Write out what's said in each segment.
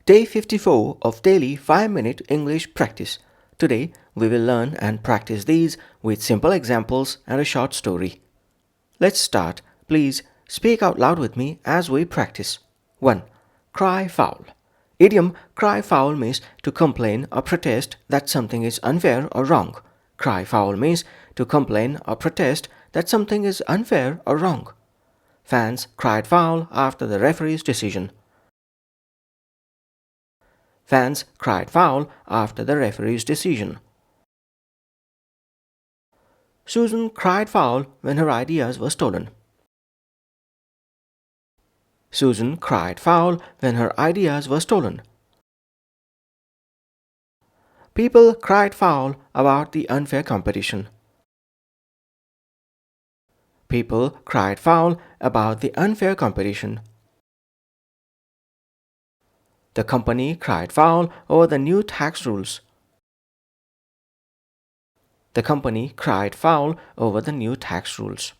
Day 54 of daily 5-minute English practice. Today, we will learn and practice these with simple examples and a short story. Let's start. Please speak out loud with me as we practice. 1. Cry foul. Idiom cry foul means to complain or protest that something is unfair or wrong. Cry foul means to complain or protest that something is unfair or wrong. Fans cried foul after the referee's decision. Fans cried foul after the referee's decision. Susan cried foul when her ideas were stolen. Susan cried foul when her ideas were stolen. People cried foul about the unfair competition. People cried foul about the unfair competition. The company cried foul over the new tax rules. The company cried foul over the new tax rules.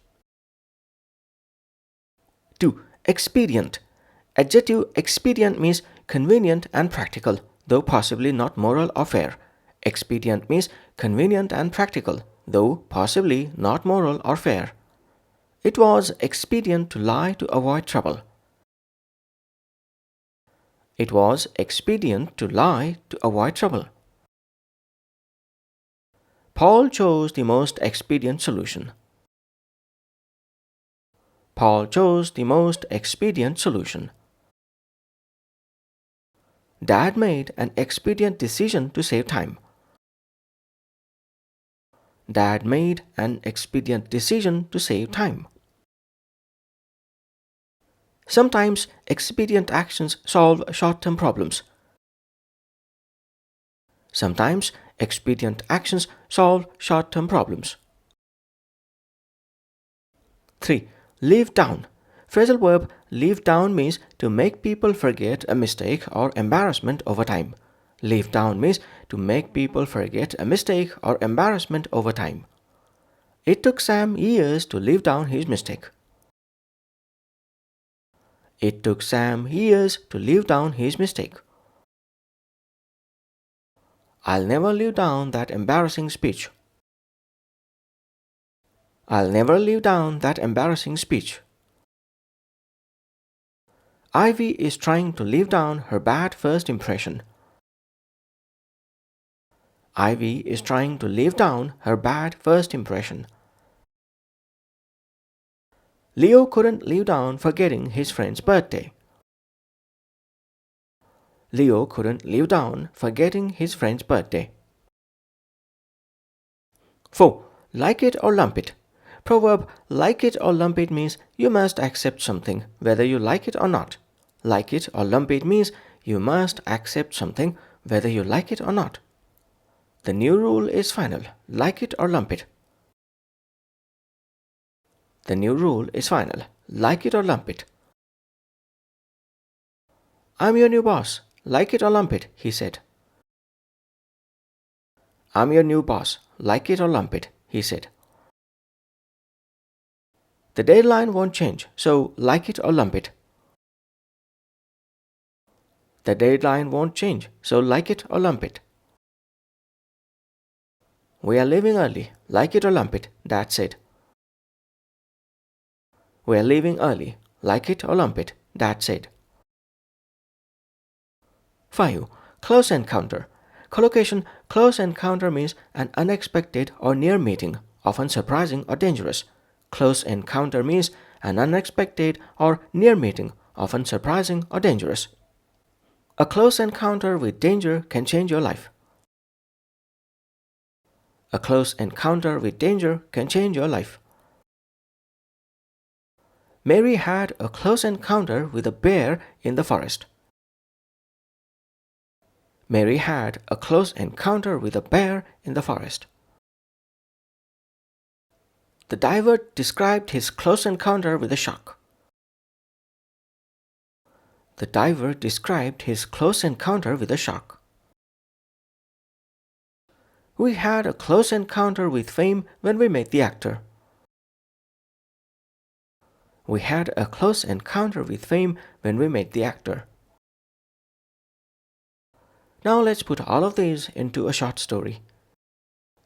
2. Expedient. Adjective expedient means convenient and practical, though possibly not moral or fair. Expedient means convenient and practical, though possibly not moral or fair. It was expedient to lie to avoid trouble. It was expedient to lie to avoid trouble. Paul chose the most expedient solution. Paul chose the most expedient solution. Dad made an expedient decision to save time. Dad made an expedient decision to save time. Sometimes expedient actions solve short-term problems. Sometimes expedient actions solve short-term problems. 3. Live down. Phrasal verb live down means to make people forget a mistake or embarrassment over time. Live down means to make people forget a mistake or embarrassment over time. It took Sam years to live down his mistake. It took Sam years to live down his mistake. I'll never live down that embarrassing speech. I'll never live down that embarrassing speech. Ivy is trying to live down her bad first impression. Ivy is trying to live down her bad first impression. Leo couldn't live down forgetting his friend's birthday. Leo couldn't live down forgetting his friend's birthday. 4. Like it or lump it. Proverb like it or lump it means you must accept something whether you like it or not. Like it or lump it means you must accept something whether you like it or not. The new rule is final. Like it or lump it. The new rule is final. Like it or lump it. I'm your new boss. Like it or lump it, he said. I'm your new boss. Like it or lump it, he said. The deadline won't change, so like it or lump it. The deadline won't change, so like it or lump it. We are leaving early. Like it or lump it, Dad said. We are leaving early. Like it or lump it, Dad said. 5. Close encounter. Collocation close encounter means an unexpected or near meeting, often surprising or dangerous. Close encounter means an unexpected or near meeting, often surprising or dangerous. A close encounter with danger can change your life. A close encounter with danger can change your life. Mary had a close encounter with a bear in the forest. Mary had a close encounter with a bear in the forest. The diver described his close encounter with a shark. The diver described his close encounter with a shark. We had a close encounter with fame when we met the actor. We had a close encounter with fame when we met the actor. Now let's put all of these into a short story.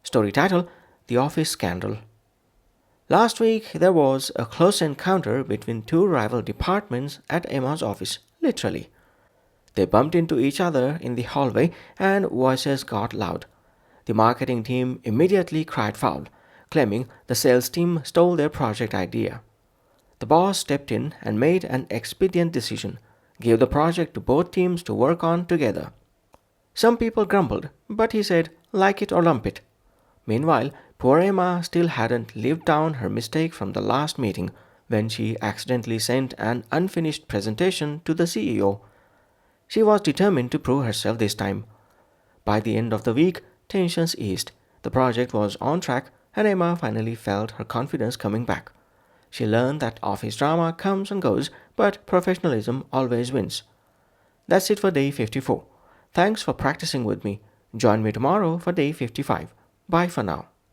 Story title: The Office Scandal. Last week there was a close encounter between two rival departments at Emma's office, literally. They bumped into each other in the hallway and voices got loud. The marketing team immediately cried foul, claiming the sales team stole their project idea. The boss stepped in and made an expedient decision, gave the project to both teams to work on together. Some people grumbled, but he said, like it or lump it. Meanwhile, poor Emma still hadn't lived down her mistake from the last meeting when she accidentally sent an unfinished presentation to the CEO. She was determined to prove herself this time. By the end of the week, tensions eased. The project was on track, and Emma finally felt her confidence coming back. She learned that office drama comes and goes, but professionalism always wins. That's it for day 54. Thanks for practicing with me. Join me tomorrow for day 55. Bye for now.